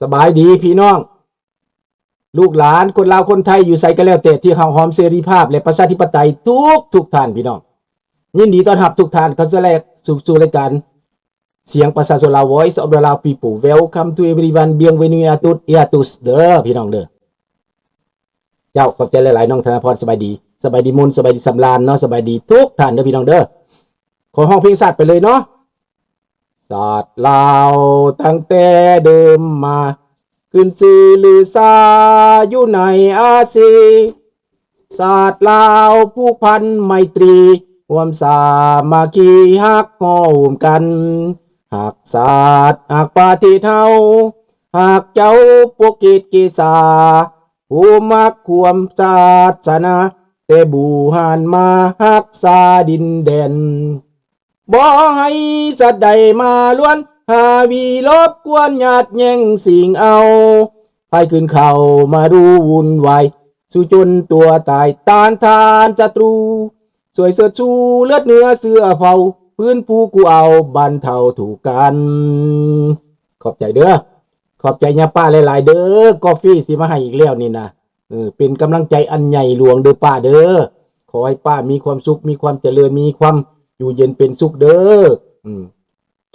สบายดีพี่น้องลูกหลานคนลาวคนไทยอยู่ใส่กันแล้วแต่ที่เฮาหอมเสรีภาพและประชาธิปไตยทุกท่านพี่น้องยินดีต้อนรับทุกท่านเข้าสู่รายการเสียงประชาชนลาว Voice of the Lao People Welcome to everyone bienvenue à tous เด้อพี่น้องเด้อเจ้าขอบใจหลายๆน้องธนพรสบายดีมนสบายดีสำราญเนาะสบายดีทุกท่านเด้อพี่น้องเด้อขอห้องเพลงชาติไปเลยเนาะศาสตร์ลาวตั้งแต่เดิมมาขึ้นชื่อลือซาอยู่ในอาซีศาสตร์ลาวผู้พันไมตรีรวมสามัคคีฮักห้อมกันหากศาสตร์หากปาฏิเทาหากเจ้าพวกกิจกิสาผู้มักความศาสนาแต่บูหันมาฮักษาดินแดนบ่ให้สัตว์ใดมาล้วนหาวีลบกวนญาติแย่งสิ่งเอาไปขึ้นเข่ามาดูวุ่นวายสู้จนตัวตายต้านทานศัตรูสวยเสื้อชูเลือดเนื้อเสื้อเผาพื้นผู้กูเอาบันเทาถูกกันขอบใจเด้อขอบใจยาป้าหลายๆเด้อกาแฟสิมาให้อีกแล้วนี่นะเป็นกำลังใจอันใหญ่หลวงเด้อป้าเด้อขอให้ป้ามีความสุขมีความเจริญมีความอยู่เย็นเป็นสุขเด้อ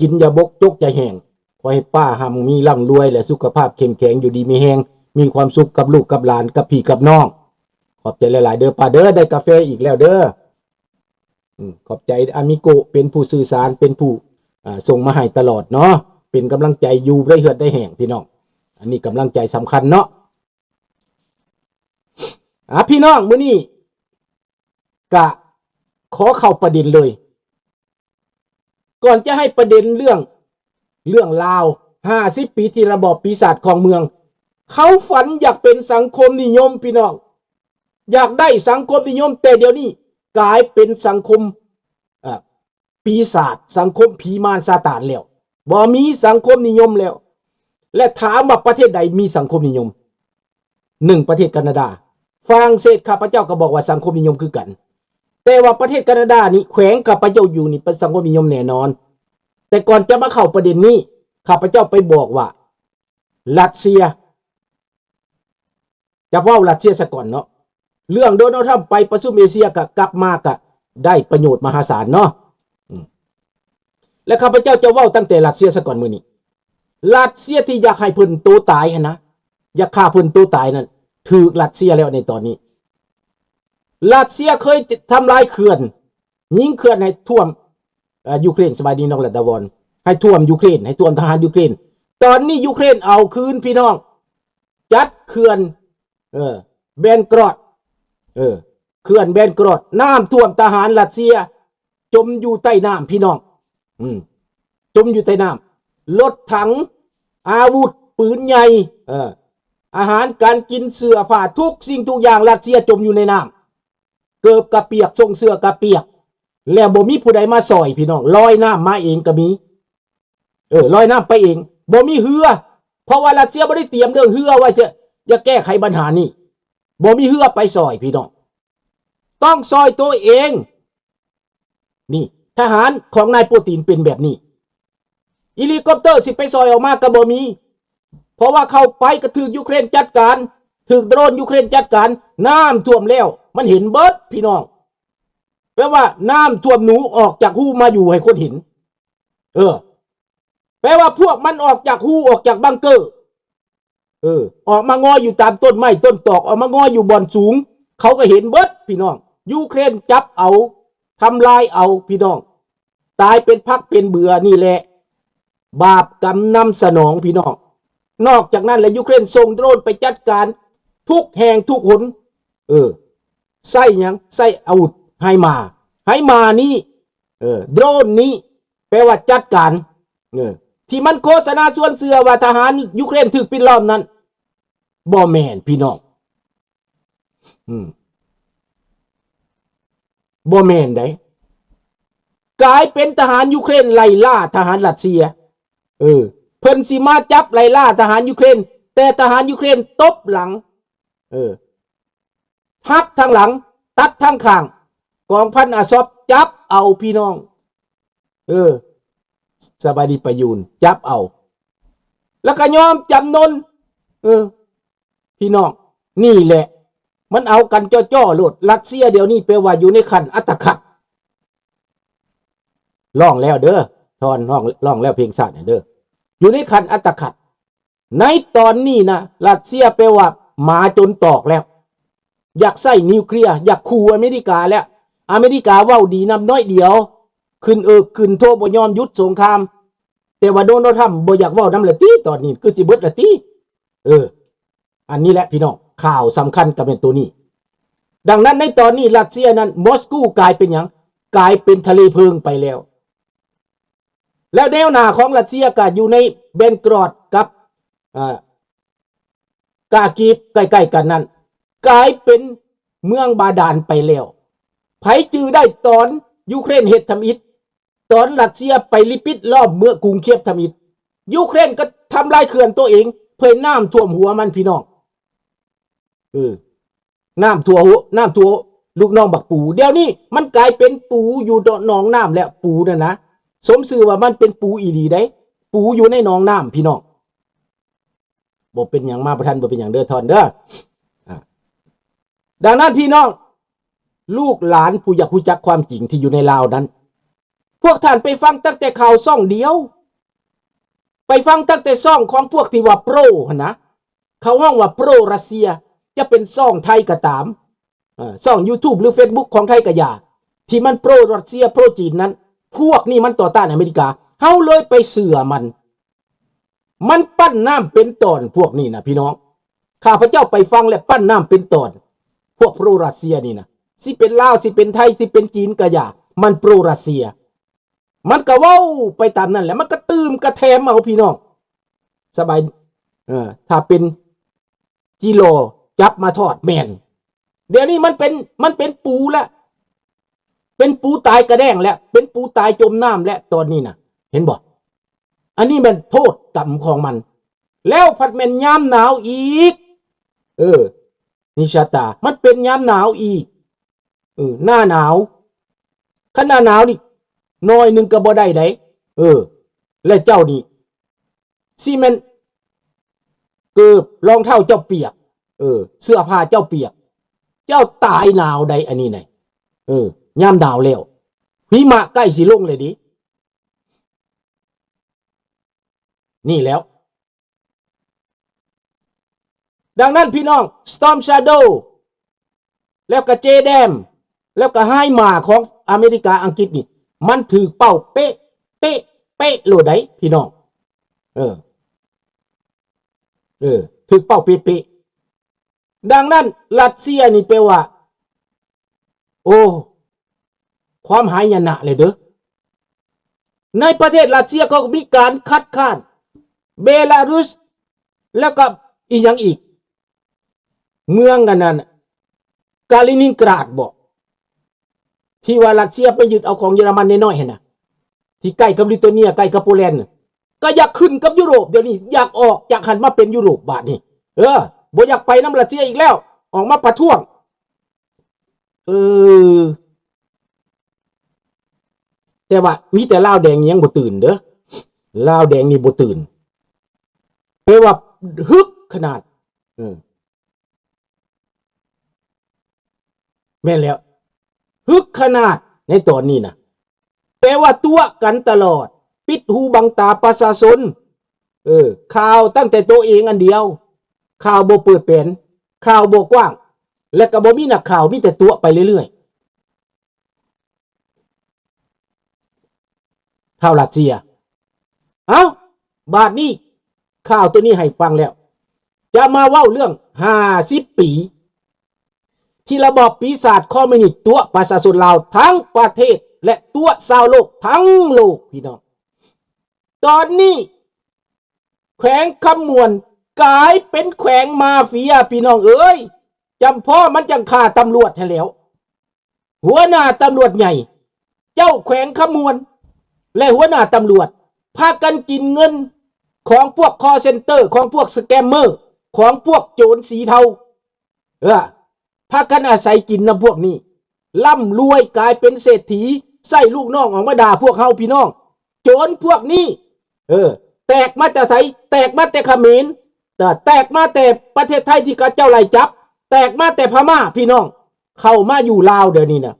กินอย่าบกจกอย่าแห้งขอให้ป้าหำมีร่ำรวยและสุขภาพเข้มแข็งอยู่ดีมีแห้งมีความสุขกับลูกกับหลานกับพี่กับน้องขอบใจหลายๆเด้อป้าเด้อได้กาแฟอีกแล้วเด้อขอบใจอามิโกเป็นผู้สื่อสารเป็นผู้ส่งมาให้ตลอดเนาะเป็นกำลังใจอยู่ได้เหือดได้แห้งพี่น้องอันนี้กำลังใจสำคัญเนาะพี่น้องมื้อนี้กะขอเข้าประเด็นเลยก่อนจะให้ประเด็นเรื่องลาว50 ปีที่ระบอบปีศาจของเมืองเขาฝันอยากเป็นสังคมนิยมพี่น้องอยากได้สังคมนิยมแต่เดี๋ยวนี้กลายเป็นสังคมปีศาจสังคมผีมารซาตานแล้วบ่มีสังคมนิยมแล้วและถามว่าประเทศใดมีสังคมนิยม1ประเทศแคนาดาฝรั่งเศสข้าพเจ้าก็บอกว่าสังคมนิยมคือกันแต่ว่าประเทศแคนาดานี่แขวงข้าพเจ้าอยู่นี่เป็นสังคมนิยมแน่นอนแต่ก่อนจะมาเข้าประเด็นนี้ข้าพเจ้าไปบอกว่ารัสเซียจะว่ารัสเซียซะก่อนเนาะเรื่องโดนัลด์ทรัมป์ไปประชุมเอเชียกลับมากะได้ประโยชน์มหาศาลเนาะและข้าพเจ้าจะว่าตั้งแต่รัสเซียซะก่อนมื้อนี้รัสเซียที่อยากให้เพิ่นโตตายหั่นนะอยากฆ่าเพิ่นโตตายนั่นถูกรัสเซียแล้วในตอนนี้รัสเซียเคยทำลายเขื่อนยิงเขื่อนให้ท่วมยูเครนสบายดีน้องละดาวอนให้ท่วมยูเครนให้ท่วมทหารยูเครนตอนนี้ยูเครนเอาคืนพี่น้องจัดเขื่อนแบนกรอดเขื่อนแบนกรอดน้ำท่วมทหารรัสเซียจมอยู่ใต้น้ำพี่น้องจมอยู่ใต้น้ำรถถังอาวุธปืนใหญ่อาหารการกินเสื้อผ้าทุกสิ่งทุกอย่างรัสเซียจมอยู่ในน้ำเกิบกระเปียกทรงเสื้อกระเปียกแล้วบ่มีผู้ใดมาซอยพี่น้องลอยน้ำมาเองก็มีลอยน้ำไปเองบ่มีเรือเพราะว่ารัสเซียบ่ได้เตรียมเรื่องเรือไว้จะแก้ไขปัญหานี้บ่มีเรือไปซอยพี่น้องต้องซอยตัวเองนี่ทหารของนายปูตินเป็นแบบนี้เฮลิคอปเตอร์สิไปซอยออกมาก็บ่มีเพราะว่าเข้าไปก็ถูกยูเครนจัดการถูกโดรนยูเครนจัดการน้ำท่วมแล้วมันเห็นเบิดพี่น้องแปลว่าน้ำท่วมหนูออกจากหูมาอยู่ให้คนเห็นแปลว่าพวกมันออกจากหูออกจากบังเกอร์ออกมางออยู่ตามต้นไม้ต้นตอกออกมางออยู่บ่อนสูงเขาก็เห็นเบิดพี่น้องยูเครนจับเอาทำลายเอาพี่น้องตายเป็นพักเป็นเบื่อนี่แหละบาปกรรมนำสนองพี่น้องนอกจากนั้นแล้วยูเครนส่งโดรนไปจัดการทุกแห่งทุกหนใส่ยังใส่อาวุธให้มานี่โดรนนี้แปลว่าจัดการที่มันโฆษณาส่วนเสือว่าทหารยูเครนถูกปิดล้อมนั้นบ่แม่นพี่น้องบ่แม่นได้กลายเป็นทหารยูเครนไล่ล่าทหารรัสเซียเพิ่นสิมาจับไล่ล่าทหารยูเครนแต่ทหารยูเครนตบหลังหักทางหลังตัดทางข้างกองพันอาซอฟจับเอาพี่น้องสบายดีประยูนจับเอา แล้วก็ยอมจำนนพี่น้องนี่แหละมันเอากันจ้อๆโลดรัสเซียเดี๋ยวนี้แปลว่าอยู่ในขั้นอัตคัดร้องแล้วเด้อทอนร้องแล้วเพลงชาติเด้ออยู่ในขั้นอัตคัดในตอนนี้นะรัสเซียแปลว่าหมาจนตอกแล้วอยากใส่นิวเคลียร์อยากขู่อเมริกาแล้วอเมริกาเว้าดีนำน้อยเดียวขึ้นโทบ่ยอมหยุดสงครามแต่ว่าโดนัลด์ทรัมป์บ่อยากเว้านำละติตอนนี้คือสิเบิดละติอันนี้แหละพี่น้องข่าวสำคัญก็เป็นตัวนี้ดังนั้นในตอนนี้รัสเซียนั้นมอสโกกลายเป็นหยังกลายเป็นทะเลเพลิงไปแล้วแล้วแนวหน้าของรัสเซียก็อยู่ในเบนกรอดกับกากีฟใกล้ๆกันนั้นกลายเป็นเมืองบาดาลไปแล้วไผจื้อได้ตอนยูเครนเฮ็ดทำอิฐตอนรัสเซียไปลิปิดรอบเมืองกรุงเคียฟทำอิฐยูเครนก็ทำลายเขื่อนตัวเองเพื่อน้ำท่วมหัวมันพี่น้องน้ำท่วมลูกน้องบักปูเดี๋ยวนี้มันกลายเป็นปูอยู่หนองน้ำแล้วปูนั่นนะสมชื่อว่ามันเป็นปูอีหลีได้ปูอยู่ในหนองน้ำพี่น้องบ่เป็นอย่างมาประทันบ่เป็นอย่างเด้อทอนเด้อดังนั้นพี่น้องลูกหลานผู้อยากรู้จักความจริงที่อยู่ในลาวนั้นพวกท่านไปฟังตั้งแต่ข่าวซ่องเดียวไปฟังตั้งแต่ซ่องของพวกที่ว่าโปรนะเขาห้องว่าโปรรัสเซียจะเป็นซ่องไทยก็ตามซ่อง YouTube หรือ Facebook ของไทยก็อย่าที่มันโปรรัสเซียโปรจีนนั้นพวกนี้มันต่อต้านอเมริกาเฮาเลยไปเสือมันปั้นน้ำเป็นตอนพวกนี้นะพี่น้องข้าพเจ้าไปฟังและปั้นน้ำเป็นตอนพวกโปรรัสเซียนี่นะสิเป็นลาวสิเป็นไทยสิเป็นจีนก็อย่ามันโปรรัสเซียมันก็เว้าไปตามนั้นแหละมันก็ตื่มกระแทมเอาพี่น้องสบายถ้าเป็นกิโลจับมาทอดแม่นเดี๋ยวนี้มันเป็นปูแล้วเป็นปูตายกระแดงแล้วเป็นปูตายจมน้ำแล้วตอนนี้นะเห็นบ่อันนี้มันโทษกรรมของมันแล้วพัดแม่นยามหนาวอีกนิชาตามันเป็นยามหนาวอีกหน้าหนาวขณะหนาวนี่น้อยนึงก็บ่ได้ได้และเจ้านี่ซีเมนต์เกือบรองเท้าเจ้าเปียกเสื้อผ้าเจ้าเปียกเจ้าตายหนาวได้อันนี้ไหนยามหนาวแล้วหิมะใกล้สิลงเลยดินี่แล้วดังนั้นพี่น้อง Storm Shadow แล้วก็เจแดมแล้วก็ไฮมาของอเมริกาอังกฤษนี่มันถือเป้าเป๊ะโลดได้พี่น้องถือเป้าเป๊ะดังนั้นรัสเซียนี่แปลว่าโอ้ความหายนะเลยเด้อในประเทศรัสเซียก็มีการคัดค้านเบลารุสแล้วก็อีกอย่างอีกเมืองกันนั้นกาลินินกราดบอกที่ว่ารัสเซียไปยึดเอาของเยอรมันน้อยๆเห็นนะที่ใกล้กับลิทัวเนียใกล้กับโปแลนด์ก็อยากขึ้นกับยุโรปเดี๋ยวนี้อยากออกอยากหันมาเป็นยุโรปบาดนี้บ่อยากไปน้ำรัสเซียอีกแล้วออกมาประท้วงแต่ว่ามีแต่ลาวแดงยังบ่ตื่นเด้อลาวแดงนี่บ่ตื่นแปลว่าฮึกขนาดแม่นแล้วฮึกขนาดในตอนนี้นะแปลว่าตัวกันตลอดปิดหูบังตาประชาชนข่าวตั้งแต่ตัวเองอันเดียวข่าวบ่เปิดเป็นข่าวบ่กว้างและก็บ่มีนักข่าวมีแต่ตัวไปเรื่อยๆข่าวรัสเซียบาดนี้ข่าวตัวนี้ให้ฟังแล้วจะมาเว้าเรื่อง50 ปีที่ระบอบปีศาจคอมมิวนิสต์ตัวประชาชนลาวทั้งประเทศและตัวชาวโลกทั้งโลกพี่น้องตอนนี้แขวงคำมวนกลายเป็นแขวงมาเฟียพี่น้องจำพ่อมันจังฆ่าตำรวจให้แล้วหัวหน้าตำรวจใหญ่เจ้าแขวงคำมวนและหัวหน้าตำรวจพากันกินเงินของพวกคอเซ็นเตอร์ของพวกสแกมเมอร์ของพวกโจรสีเทาพากันอาศัยกินนะพวกนี้ร่ำรวยกลายเป็นเศรษฐีใส่ลูกน้องออกมาด่าพวกเฮาพี่น้องโจรพวกนี้ แตกมาแต่ไทยแตกมาแต่เขมรแตกมาแต่ประเทศไทยที่กระเจ้าไล่จับแตกมาแต่พม่าพี่น้องเข้ามาอยู่ลาวเดี๋ยวนี้นะ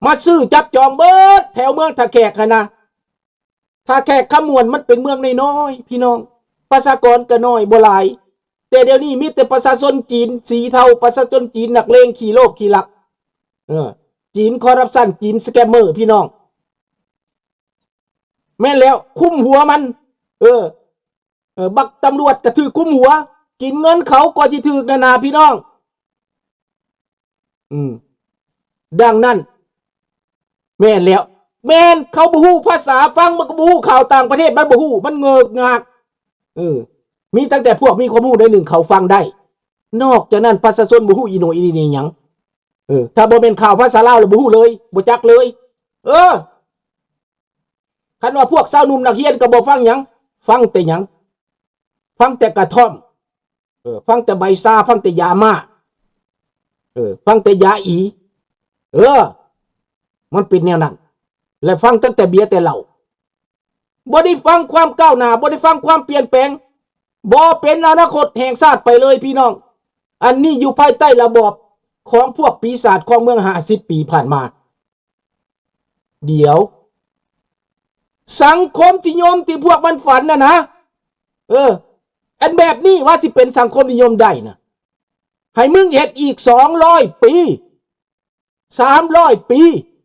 มาซื้อจับจองเบิดแถวเมืองท่าแขกนะท่าแขกขมวนมันเป็นเมืองน้อยๆพี่น้องประชากรก็น้อยบ่หลายแต่เดี๋ยวนี้มีแต่ประชาชนจีนสีเทาประชาชนจีนนักเลงขี่โลภขี่ลักจีนคอร์รัปชันจีนสแกมเมอร์พี่น้องแม่นแล้วคุ้มหัวมันบักตำรวจก็ถือคุ้มหัวกินเงินเขาก็สิถือนาพี่น้องดังนั้นแม่นแล้วแม่นเขาบ่ฮู้ภาษาฟังมันก็บ่ฮู้ข่าวต่างประเทศมันบ่ฮู้มันเงิกงากมีตั้งแต่พวกมีความรู้ได้หนึ่งเขาฟังได้นอกจากนั้นประชาชนบ่ฮู้อีโหนอีนี่หยังถ้าบ่เป็นข่าวภาษาลาวแล้วบ่ฮู้เลยบ่จักเลยคันว่าพวกสาวหนุ่มนักเรียนก็บ่ฟังหยังฟังแต่หยังฟังแต่กระท่อมฟังแต่ใบซาฟังแต่ยาม่าฟังแต่ยาอีมันเป็นแนวนั้นและฟังตั้งแต่เบียร์แต่เหล้าบ่ได้ฟังความก้าวหน้าบ่ได้ฟังความเปลี่ยนแปลงบ่เป็นอนาคตแห่งชาติไปเลยพี่น้องอันนี้อยู่ภายใต้ระบอบของพวกปีศาจของเมือง50 ปีผ่านมาเดี๋ยวสังคมนิยมที่พวกมันฝันนะอันแบบนี้ว่าสิเป็นสังคมนิยมได้นะให้มึงเฮ็ดอีก200 ปี300 ปี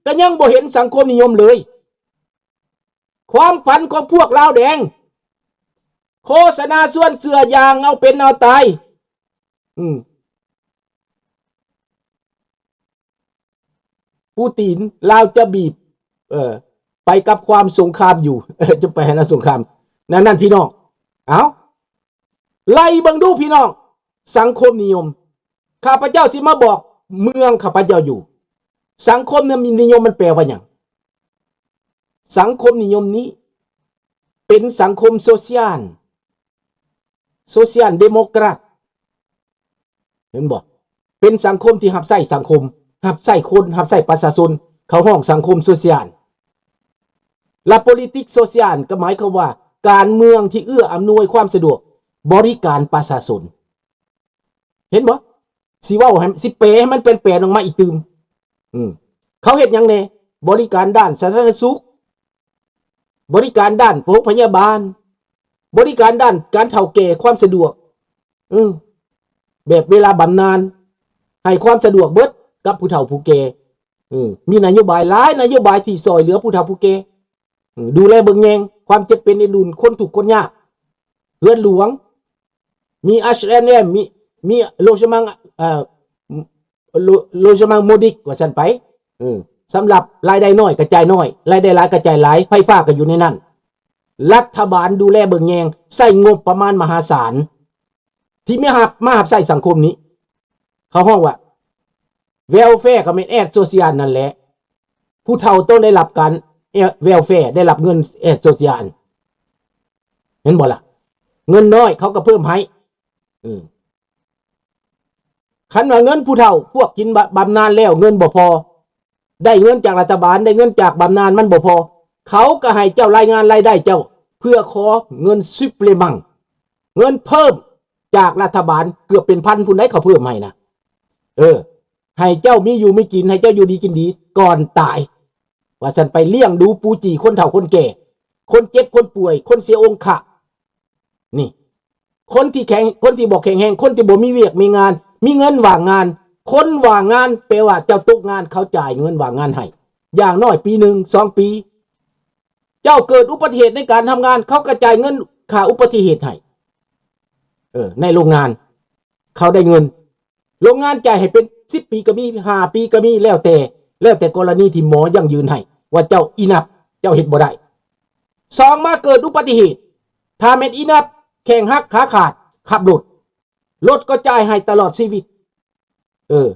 ก็ยังบ่เห็นสังคมนิยมเลยความฝันของพวกลาวแดงโฆษณาส่วนเสือยางเอาเป็นเอาตายปูตินลาวจะบีบไปกับความสงครามอยู่จะไปนะสงครามนั่นพี่น้องเอาไล่เบิ่งดูพี่น้องสังคมนิยมข้าพเจ้าสิมาบอกเมืองข้าพเจ้าอยู่สังคมนิยมมันแปลว่าหยังสังคมนิยมนี้เป็นสังคมโซเชียลเดโมแครตเห็นบ่เป็นสังคมที่หับใส่สังคมหับใส่คนหับใส่ประชาชนเขาห้องสังคมโซเชียลและ politics social ก็หมายความว่าการเมืองที่เอื้ออำนวยความสะดวกบริการประชาชนเห็นบ่สิเว้าให้สิเปให้มันเป็นแปลนออกมาอีกตืมเขาเฮ็ดหยังแน่บริการด้านสาธารณสุขบริการด้านโรงพยาบาลบริการด้านการเฒ่าแก่ความสะดวกแบบเวลาบำนาญให้ความสะดวกเบิดกับผู้เฒ่าผู้แก่มีนโยบายหลายนโยบายที่ช่วยเหลือผู้เฒ่าผู้แก่ดูแลเบิ่งแยงความเจ็บเป็นในรุ่นคนทุกข์คนยากเรือนหลวงมีHMMมีโลจมังโลจมังโมดิกว่าซั่นไปสำหรับรายได้น้อยกระจายน้อยรายได้หลายกระจายหลายไฟฟ้าก็อยู่ในนั้นรัฐบาลดูแลเบิ่งแยงใช้งบประมาณมหาศาลที่ไม่หับใช้สังคมนี้เขาฮ้องว่าเวลแฟร์ก็เป็นแอดโซเชียลนั่นแหละผู้เฒ่าต้องได้รับการเวลแฟร์ได้รับเงินแอดโซเชียลเห็นบ่ล่ะเงินน้อยเขาก็เพิ่มให้คันว่าเงินผู้เฒ่าพวกกินบำนาญแล้วเงินบ่พอได้เงินจากรัฐบาลได้เงินจากบำนาญมันบ่พอเขาก็ให้เจ้ารายงานรายได้เจ้าเพื่อขอเงินซุปเปอร์มังเงินเพิ่มจากรัฐบาลเกือบเป็นพันผู้ใดเขาเพิ่มให้นะให้เจ้ามีอยู่มีกินให้เจ้าอยู่ดีกินดีก่อนตายว่าซั่นไปเลี้ยงดูปูจีคนเฒ่าคนแก่คนเจ็บคนป่วยคนเสียองค์ะนี่คนที่แข็งคนที่บ่แข็งแรงคนที่บ่มีเวียกมีงานมีเงินว่างงานคนว่างงานแปลว่าเจ้าตกงานเขาจ่ายเงินว่างงานให้อย่างน้อยปี1 2 ปีเจ้าเกิดอุบัติเหตุในการทำงานเขากระจายเงินค่าอุบัติเหตุให้ในโรงงานเขาได้เงินโรงงานจ่ายให้เป็น10 ปีก็มี5 ปีก็มีแล้วแต่กรณีที่หมอยังยืนให้ว่าเจ้าอินับเจ้าเฮ็ดบ่ได้2มาเกิดอุบัติเหตุถ้าแม่นอินับแข้งหักขาขาดขับรถก็จ่ายให้ตลอดชีวิต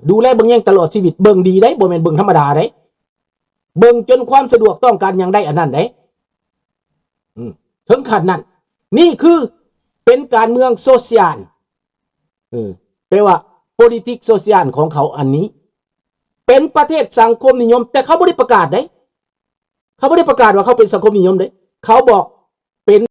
ดูแลเบิ่งแยงตลอดชีวิตเบิ่งดีได้บ่แม่นเบิ่งธรรมดาได้เบิ่งจนความสะดวกต้องการอย่างใดอันนั้นได้ถึงขั้นนั้นนี่คือเป็นการเมืองโซเชียลแปลว่า politics social ของเขาอันนี้เป็นประเทศสังคมนิยมแต่เขาบ่ได้ประกาศได้เขาบ่ได้ประกาศว่าเขาเป็นสังคมนิยมเด้เขาบอก